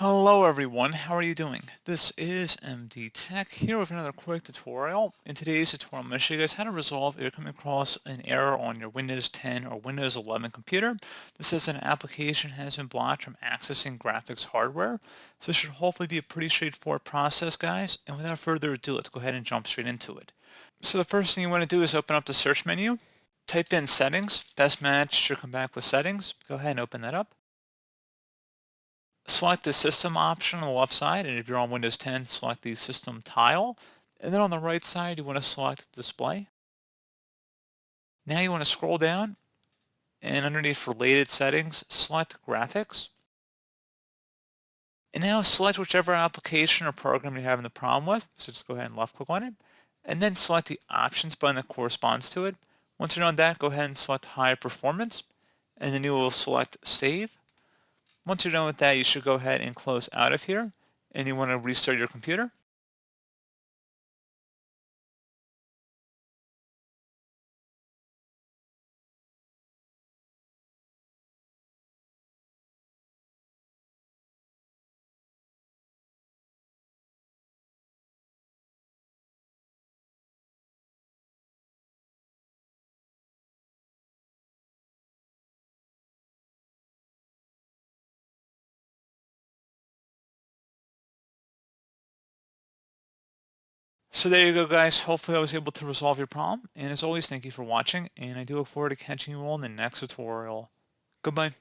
Hello everyone, how are you doing? This is MD Tech here with another quick tutorial. In today's tutorial, I'm going to show you guys how to resolve if you're coming across an error on your Windows 10 or Windows 11 computer. This says an application has been blocked from accessing graphics hardware. So this should hopefully be a pretty straightforward process, guys. And without further ado, let's go ahead and jump straight into it. So the first thing you want to do is open up the search menu, type in settings, best match should come back with settings. Go ahead and open that up. Select the system option on the left side, and if you're on Windows 10, select the system tile. And then on the right side, you want to select display. Now you want to scroll down, and underneath related settings, select graphics. And now select whichever application or program you're having the problem with. So just go ahead and left click on it. And then select the options button that corresponds to it. Once you're done that, go ahead and select high performance. And then you will select save. Once you're done with that, you should go ahead and close out of here. And you want to restart your computer. So there you go, guys. Hopefully I was able to resolve your problem. And as always, thank you for watching, and I do look forward to catching you all in the next tutorial. Goodbye.